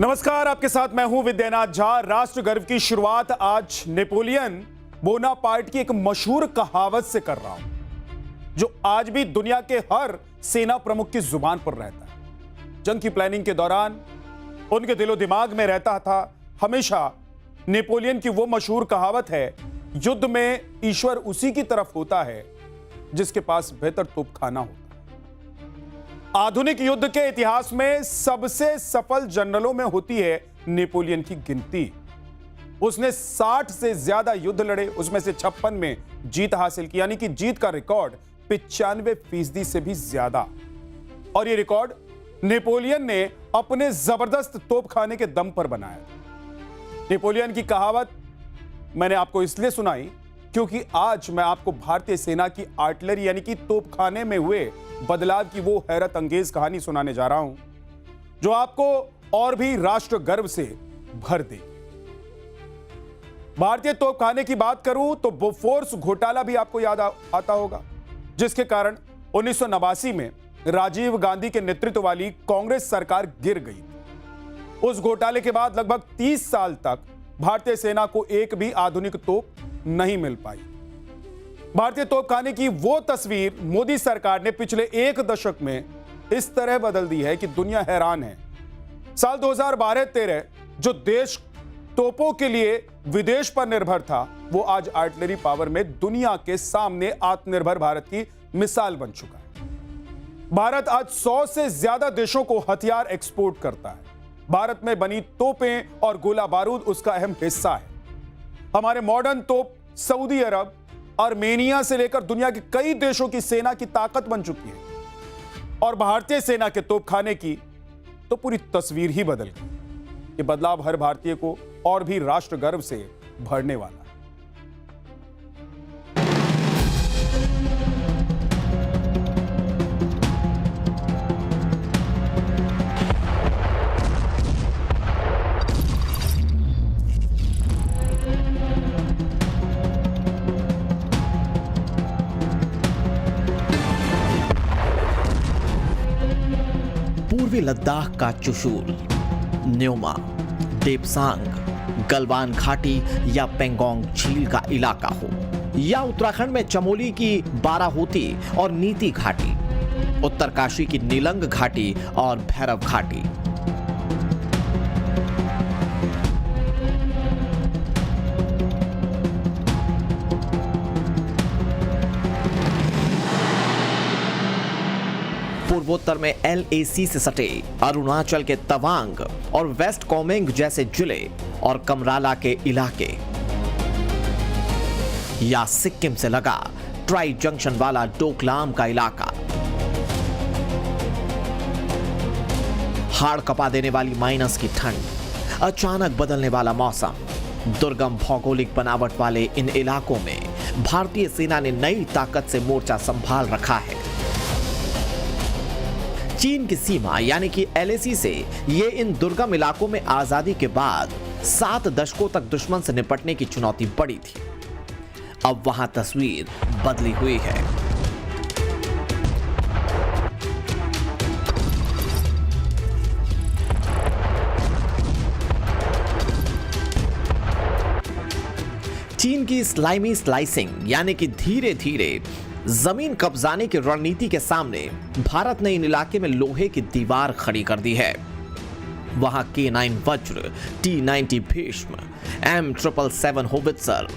नमस्कार, आपके साथ मैं हूं विद्यानाथ झा। राष्ट्र गर्व की शुरुआत आज नेपोलियन बोनापार्ट की एक मशहूर कहावत से कर रहा हूं, जो आज भी दुनिया के हर सेना प्रमुख की जुबान पर रहता है। जंग की प्लानिंग के दौरान उनके दिलो दिमाग में रहता था हमेशा नेपोलियन की वो मशहूर कहावत है, युद्ध में ईश्वर उसी की तरफ होता है जिसके पास बेहतर तोपखाना होता है। आधुनिक युद्ध के इतिहास में सबसे सफल जनरलों में होती है नेपोलियन की गिनती। उसने 60 से ज्यादा युद्ध लड़े, उसमें से 56 में जीत हासिल की, यानी कि जीत का रिकॉर्ड 95% से भी ज्यादा। और यह रिकॉर्ड नेपोलियन ने अपने जबरदस्त तोपखाने के दम पर बनाया। नेपोलियन की कहावत मैंने आपको इसलिए सुनाई क्योंकि आज मैं आपको भारतीय सेना की आर्टिलरी यानी कि तोपखाने में हुए बदलाव की वो हैरत अंगेज कहानी सुनाने जा रहा हूं, जो आपको और भी राष्ट्र गर्व से भर देगी। भारतीय तोपखाने की बात करूं तो बोफोर्स घोटाला भी आपको याद आता होगा, जिसके कारण 1989 में राजीव गांधी के नेतृत्व वाली कांग्रेस सरकार गिर गई। उस घोटाले के बाद लगभग 30 साल तक भारतीय सेना को एक भी आधुनिक तोप नहीं मिल पाई। भारतीय तोपखाने की वो तस्वीर मोदी सरकार ने पिछले एक दशक में इस तरह बदल दी है कि दुनिया हैरान है। साल 2012-13 जो देश तोपों के लिए विदेश पर निर्भर था, वो आज आर्टिलरी पावर में दुनिया के सामने आत्मनिर्भर भारत की मिसाल बन चुका है। भारत आज 100 से ज्यादा देशों को हथियार एक्सपोर्ट करता है। भारत में बनी तोपें और गोला बारूद उसका अहम हिस्सा है। हमारे मॉडर्न तोप सऊदी अरब, आर्मेनिया से लेकर दुनिया के कई देशों की सेना की ताकत बन चुकी है। और भारतीय सेना के तोपखाने की तो पूरी तस्वीर ही बदल गई। ये बदलाव हर भारतीय को और भी राष्ट्र गर्व से भरने वाला है। पूर्वी लद्दाख का चुशूल, न्योमा, देपसांग, गलवान घाटी या पेंगोंग झील का इलाका हो, या उत्तराखंड में चमोली की बाराहोती और नीति घाटी, उत्तरकाशी की नीलंग घाटी और भैरव घाटी। पूर्वोत्तर में LAC से सटे अरुणाचल के तवांग और वेस्ट कामेंग जैसे जिले और कमराला के इलाके, या सिक्किम से लगा ट्राई जंक्शन वाला डोकलाम का इलाका। हाड़ कपा देने वाली माइनस की ठंड, अचानक बदलने वाला मौसम, दुर्गम भौगोलिक बनावट वाले इन इलाकों में भारतीय सेना ने नई ताकत से मोर्चा संभाल रखा है। चीन की सीमा यानी कि LAC से ये इन दुर्गम इलाकों में आजादी के बाद 7 दशकों तक दुश्मन से निपटने की चुनौती बड़ी थी। अब वहां तस्वीर बदली हुई है। चीन की स्लाइमी स्लाइसिंग यानी कि धीरे धीरे जमीन कब्जाने की रणनीति के सामने भारत ने इन इलाके में लोहे की दीवार खड़ी कर दी है। वहां K9 वज्र, T90 भीष्म, M777 होवित्जर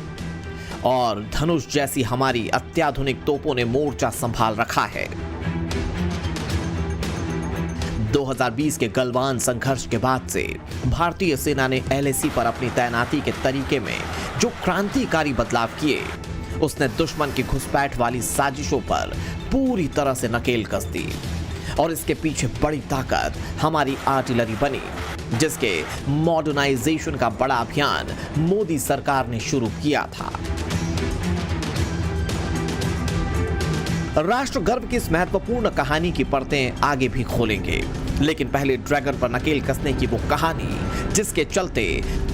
और धनुष जैसी हमारी अत्याधुनिक तोपों ने मोर्चा संभाल रखा है। 2020 के गलवान संघर्ष के बाद से भारतीय सेना ने LAC पर अपनी तैनाती के तरीके में जो क्रांतिकारी बदलाव किए, उसने दुश्मन की घुसपैठ वाली साजिशों पर पूरी तरह से नकेल कस दी। और इसके पीछे बड़ी ताकत हमारी आर्टिलरी बनी, जिसके मॉडर्नाइजेशन का बड़ा अभियान मोदी सरकार ने शुरू किया था। राष्ट्र गर्व की इस महत्वपूर्ण कहानी की परतें आगे भी खोलेंगे, लेकिन पहले ड्रैगन पर नकेल कसने की वो कहानी जिसके चलते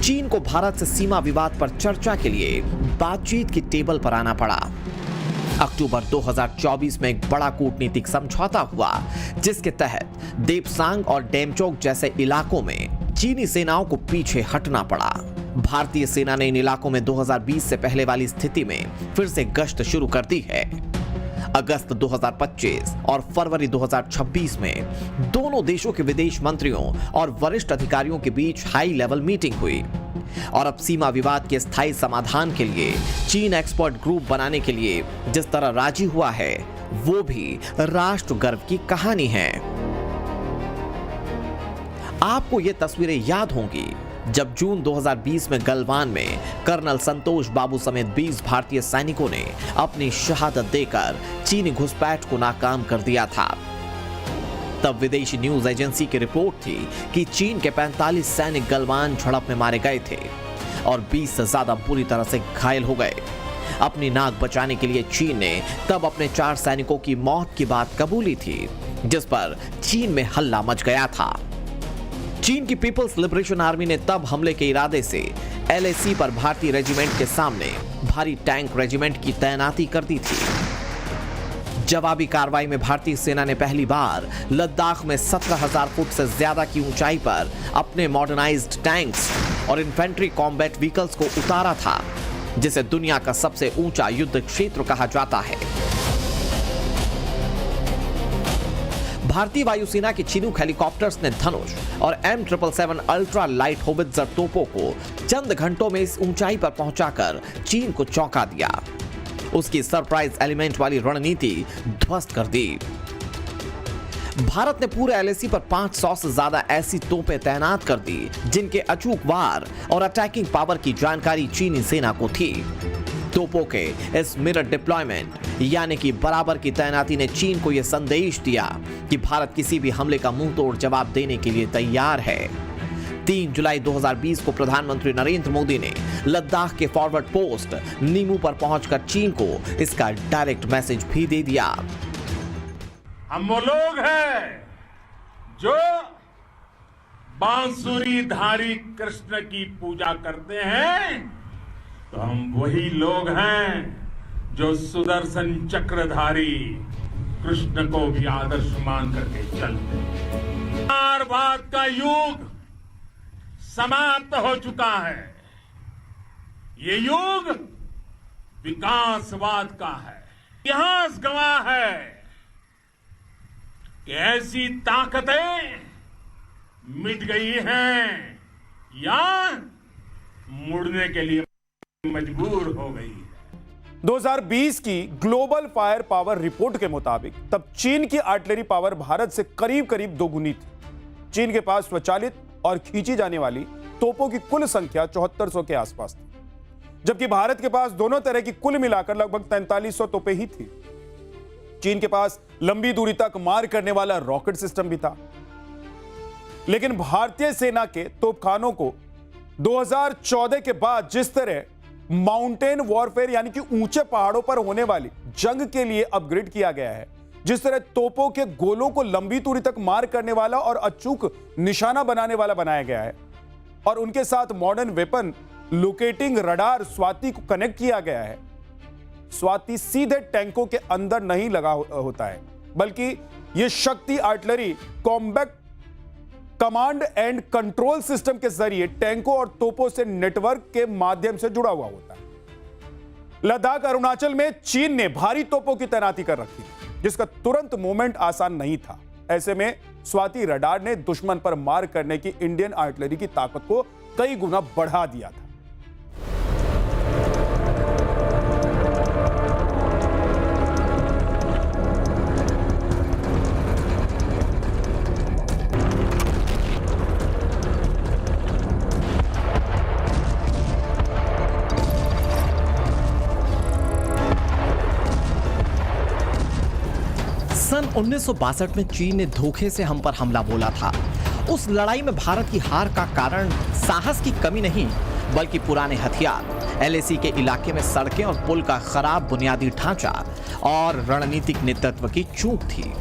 चीन को भारत से सीमा विवाद पर चर्चा के लिए बातचीत की टेबल पर आना पड़ा। अक्टूबर 2024 में एक बड़ा कूटनीतिक समझौता हुआ, जिसके तहत देपसांग और डेमचोक जैसे इलाकों में चीनी सेनाओं को पीछे हटना पड़ा। भारतीय सेना ने इन इलाकों में 2020 से पहले वाली स्थिति में फिर से गश्त शुरू कर दी है। अगस्त 2025 और फरवरी 2026 में दोनों देशों के विदेश मंत्रियों और वरिष्ठ अधिकारियों के बीच हाई लेवल मीटिंग हुई और अब सीमा विवाद के स्थायी समाधान के लिए चीन एक्सपर्ट ग्रुप बनाने के लिए जिस तरह राजी हुआ है वो भी राष्ट्र गर्व की कहानी है। आपको ये तस्वीरें याद होंगी जब जून 2020 में गलवान में कर्नल संतोष बाबू समेत 20 भारतीय सैनिकों ने अपनी शहादत देकर चीनी घुसपैठ को नाकाम कर दिया था। तब विदेशी न्यूज एजेंसी की रिपोर्ट थी कि चीन के 45 सैनिक गलवान झड़प में मारे गए थे और 20 से ज्यादा बुरी तरह से घायल हो गए। अपनी नाक बचाने के लिए चीन ने तब अपने 4 सैनिकों की मौत की बात कबूली थी, जिस पर चीन में हल्ला मच गया था। चीन की पीपल्स लिबरेशन आर्मी ने तब हमले के इरादे से LAC पर भारतीय रेजिमेंट के सामने भारी टैंक रेजिमेंट की तैनाती कर दी थी। जवाबी कार्रवाई में भारतीय सेना ने पहली बार लद्दाख में 17,000 फुट से ज्यादा की ऊंचाई पर अपने मॉडर्नाइज्ड टैंक्स और इन्फेंट्री कॉम्बैट व्हीकल्स को उतारा था, जिसे दुनिया का सबसे ऊंचा युद्ध क्षेत्र कहा जाता है। भारतीय वायुसेना के चिनूक हेलीकॉप्टर्स ने धनुष और M777 अल्ट्रा लाइट होवित्जर तोपों को चंद घंटों में इस ऊंचाई पर पहुंचाकर चीन को चौंका दिया। उसकी सरप्राइज एलिमेंट वाली रणनीति ध्वस्त कर दी। भारत ने पूरे LAC पर 500 से ज्यादा ऐसी तोपें तैनात कर दी जिनके अचूक वार और अटैकिंग पावर की जानकारी चीनी सेना को थी। तोपों के इस मिरर डिप्लॉयमेंट यानी कि बराबर की तैनाती ने चीन को यह संदेश दिया कि भारत किसी भी हमले का मुंहतोड़ जवाब देने के लिए तैयार है। 3 जुलाई 2020 को प्रधानमंत्री नरेंद्र मोदी ने लद्दाख के फॉरवर्ड पोस्ट नीमू पर पहुंचकर चीन को इसका डायरेक्ट मैसेज भी दे दिया। हम वो लोग हैं जो बांसुरीधारी कृष्ण की पूजा करते हैं, तो हम वही लोग हैं जो सुदर्शन चक्रधारी कृष्ण को भी आदर्श मान करके चलते हैं। मारवाद का युग समाप्त हो चुका है। ये युग विकासवाद का है। इतिहास गवाह है कि ऐसी ताकतें मिट गई हैं या मुड़ने के लिए मजबूर हो गई है। 2020 की ग्लोबल फायर पावर रिपोर्ट के मुताबिक तब चीन की आर्टिलरी पावर भारत से करीब करीब दोगुनी थी। चीन के पास स्वचालित और खींची जाने वाली तोपों की कुल संख्या 7400 के आसपास थी, जबकि भारत के पास दोनों तरह की कुल मिलाकर लगभग 4300 तोपें ही थी। चीन के पास लंबी दूरी तक मार करने वाला रॉकेट सिस्टम भी था, लेकिन भारतीय सेना के तोपखानों को 2014 के बाद जिस तरह माउंटेन वॉरफेयर यानी कि ऊंचे पहाड़ों पर होने वाली जंग के लिए अपग्रेड किया गया है, जिस तरह तोपों के गोलों को लंबी दूरी तक मार करने वाला और अचूक निशाना बनाने वाला बनाया गया है और उनके साथ modern weapon locating radar Swati को कनेक्ट किया गया है। स्वाति सीधे टैंकों के अंदर नहीं लगा होता है, बल्कि यह शक्ति artillery combat command and control system के जरिए टैंकों और तोपों से नेटवर्क के माध्यम से जुड़ा हुआ होता है। लद्दाख अरुणाचल में चीन ने भारी तोपों की तैनाती कर रखी, जिसका तुरंत मूवमेंट आसान नहीं था। ऐसे में स्वाति रडार ने दुश्मन पर मार करने की इंडियन आर्टिलरी की ताकत को कई गुना बढ़ा दिया था। सन 1962 में चीन ने धोखे से हम पर हमला बोला था। उस लड़ाई में भारत की हार का कारण साहस की कमी नहीं, बल्कि पुराने हथियार, LAC के इलाके में सड़कें और पुल का खराब बुनियादी ढांचा और रणनीतिक नेतृत्व की चूक थी।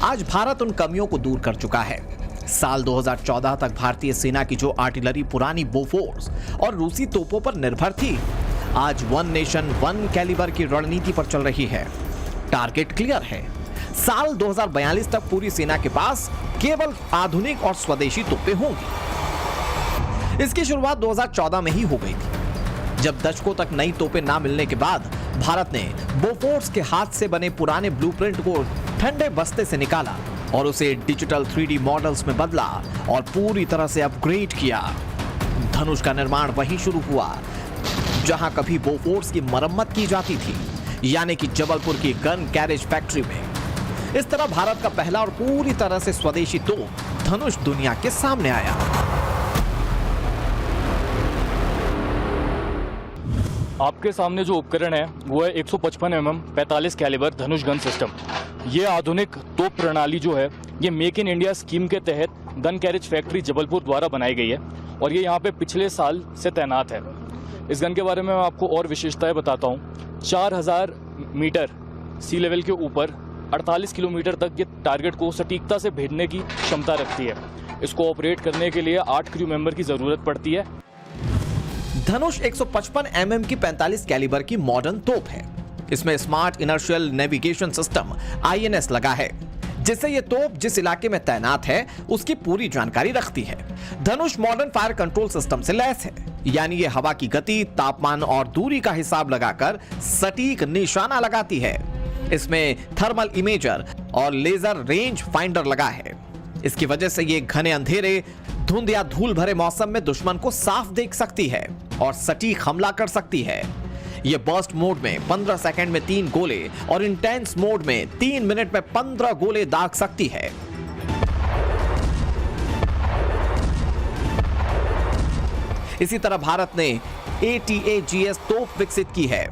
आज भारत उन कमियों को दूर कर चुका है। साल 2014 तक भारतीय सेना की जो आर्टिलरी पुरानी बोफोर्स और रूसी तोपों पर निर्भर थी, आज वन नेशन वन कैलिबर की रणनीति पर चल रही है। टारगेट क्लियर है, साल 2042 तक पूरी सेना के पास केवल आधुनिक और स्वदेशी तोपें होंगी। इसकी शुरुआत 2014 में ही हो गई थी, जब दशकों तक नई तोपें ना मिलने के बाद भारत ने बोफोर्स के हाथ से बने पुराने ब्लूप्रिंट को ठंडे बस्ते से निकाला और उसे डिजिटल 3D मॉडल्स में बदला और पूरी तरह से अपग्रेड किया। धनुष का निर्माण वहीं शुरू हुआ जहां कभी बोफोर्स की मरम्मत की जाती थी, यानी कि जबलपुर की गन कैरेज फैक्ट्री में। इस तरह भारत का पहला और पूरी तरह से स्वदेशी तोप धनुष दुनिया के सामने आया। आपके सामने जो उपकरण है वो है 155 mm 45 कैलिबर धनुष गन सिस्टम। ये आधुनिक तोप प्रणाली जो है ये मेक इन इंडिया स्कीम के तहत गन कैरेज फैक्ट्री जबलपुर द्वारा बनाई गई है और ये यहाँ पे पिछले साल से तैनात है। इस गन के बारे में मैं आपको और विशेषताएं बताता हूँ। 4000 मीटर सी लेवल के ऊपर 48 किलोमीटर तक ये टारगेट को सटीकता से भेजने की क्षमता रखती है। इसको ऑपरेट करने के लिए 8 क्रू मेंबर की जरूरत पड़ती है। धनुष 155 mm की 45 कैलिबर की मॉडर्न तोप है। इसमें smart inertial navigation system INS लगा है, जिससे ये तोप जिस इलाके में तैनात है उसकी पूरी जानकारी रखती है। धनुष मॉडर्न फायर कंट्रोल सिस्टम से लैस है, यानी ये हवा की गति, तापमान और दूरी का हिसाब लगाकर सटीक निशाना लगाती है। इसमें थर्मल इमेजर और लेजर रेंज फाइंडर लगा है। इसकी वजह से ये घने अंधेरे, धुंध या धूल भरे मौसम में दुश्मन को साफ देख सकती है और सटीक हमला कर सकती है। ये बर्स्ट मोड में 15 सेकंड में 3 गोले और इंटेंस मोड में 3 मिनट में 15 गोले दाग सकती है। इसी तरह भारत ने ATAGS तोप विकसित की है,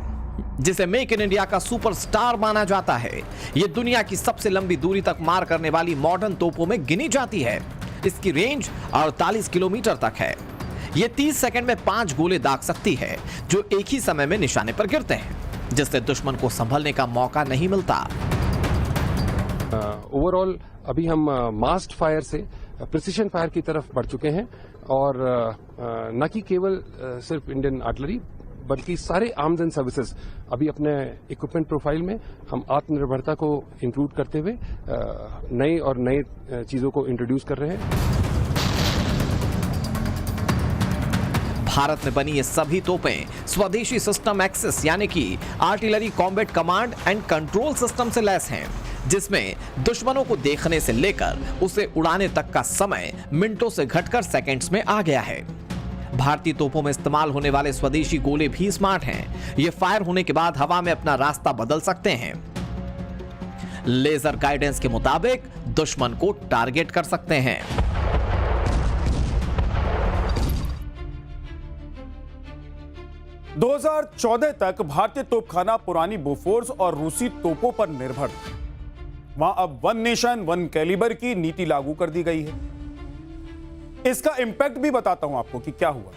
जिसे मेक इन इंडिया का सुपरस्टार माना जाता है। यह दुनिया की सबसे लंबी दूरी तक मार करने वाली मॉडर्न तोपों में गिनी जाती है। इसकी रेंज 48 किलोमीटर तक है। यह 30 सेकंड में 5 गोले दाग सकती है, जो एक ही समय में निशाने पर गिरते हैं, जिससे दुश्मन को संभलने का मौका नहीं मिलता। ओवरऑल अभी हम मास्ड फायर से प्रिसिशन फायर की तरफ बढ़ चुके हैं और न कि केवल सिर्फ इंडियन आर्टिलरी बल्कि सारे आर्म्स एंड सर्विसेज अभी अपने इक्विपमेंट प्रोफाइल में हम आत्मनिर्भरता को इंक्लूड करते हुए नई चीजों को इंट्रोड्यूस कर रहे हैं। भारत में बनी ये सभी तोपें स्वदेशी सिस्टम एक्सेस यानी कि artillery combat command and control system से लैस हैं, जिसमें दुश्मनों को देखने से लेकर उसे उड़ाने तक का समय मिनटों से घटकर सेकंड्स में आ गया है। भारतीय तोपों में इस्तेमाल होने वाले स्वदेशी गोले भी स्मार्ट हैं। ये फायर होने के बाद हवा में अपना रास्ता बदल सकते हैं। लेजर गाइडेंस के मुताबिक दुश्मन को टारगेट कर सकते हैं। दो 2014 तक भारतीय तोपखाना पुरानी बोफोर्स और रूसी तोपों पर निर्भर था। वहां अब वन नेशन वन कैलिबर की नीति लागू कर दी गई है। इसका इंपैक्ट भी बताता हूं आपको कि क्या हुआ।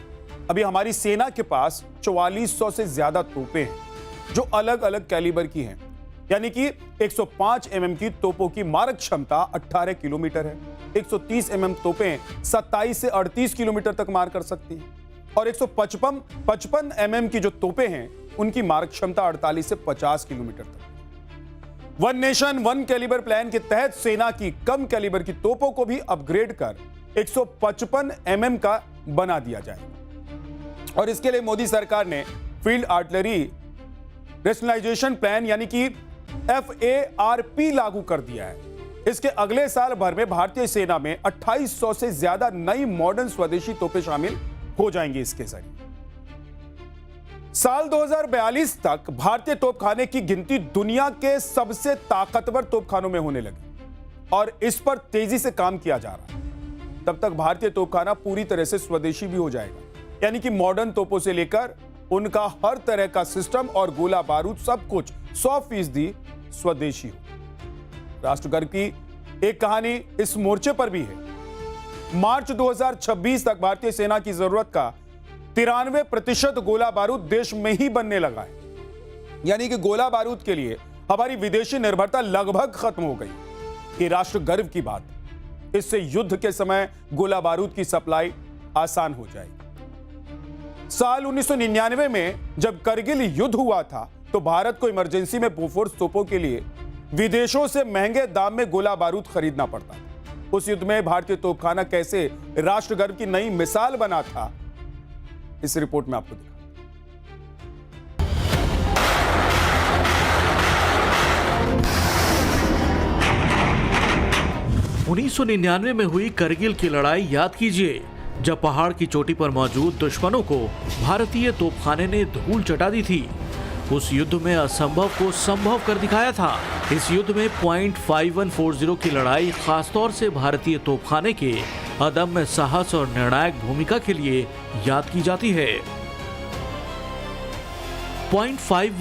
अभी हमारी सेना के पास 4400 से ज्यादा तोपें हैं, जो अलग अलग कैलिबर की हैं। यानी कि 105 mm की तोपों की मारक क्षमता 18 किलोमीटर है। 130 mm तोपें 27 से 38 किलोमीटर तक मार कर सकती हैं और 155 mm की जो तोपें हैं उनकी मारक क्षमता 48 से 50 किलोमीटर तक। One nation one caliber plan के तहत सेना की कम कैलिबर की तोपों को भी अपग्रेड कर 155 mm का बना दिया जाएगा और इसके लिए मोदी सरकार ने फील्ड आर्टिलरी रेशनलाइजेशन प्लान यानी कि FARP लागू कर दिया है। इसके अगले साल भर में भारतीय सेना में 2800 से ज्यादा नई मॉडर्न स्वदेशी तोपें शामिल हो जाएंगी। इसके जरिए साल 2042 तक भारतीय तोपखाने की गिनती दुनिया के सबसे ताकतवर तोपखानों में होने लगी और इस पर तेजी से काम किया जा रहा है। तब तक भारतीय तोपखाना पूरी तरह से स्वदेशी भी हो जाएगा, यानी कि मॉडर्न तोपों से लेकर उनका हर तरह का सिस्टम और गोला बारूद सब कुछ 100% स्वदेशी हो। राष्ट्र गर्व की एक कहानी इस मोर्चे पर भी है। मार्च 2026 तक भारतीय सेना की जरूरत का 93% गोला बारूद देश में ही बनने लगा है, यानी कि गोला बारूद के लिए हमारी विदेशी निर्भरता लगभग खत्म हो गई। ये राष्ट्र गर्व की बात है। इससे युद्ध के समय गोला बारूद की सप्लाई आसान हो जाएगी। साल 1999 में जब करगिल युद्ध हुआ था तो भारत को इमरजेंसी में बोफोर्स तोपों के लिए विदेशों से महंगे दाम में गोला बारूद खरीदना पड़ता था। उस युद्ध में भारतीय तोपखाना कैसे राष्ट्रगर्व की नई मिसाल बना था, इस रिपोर्ट में आपको दिखा। 1999 में हुई करगिल की लड़ाई याद कीजिए, जब पहाड़ की चोटी पर मौजूद दुश्मनों को भारतीय तोपखाने ने धूल चटा दी थी। उस युद्ध में असंभव को संभव कर दिखाया था। इस युद्ध में .5140 की लड़ाई खासतौर से भारतीय तोपखाने के अदम्य साहस और निर्णायक भूमिका के लिए याद की जाती है। .51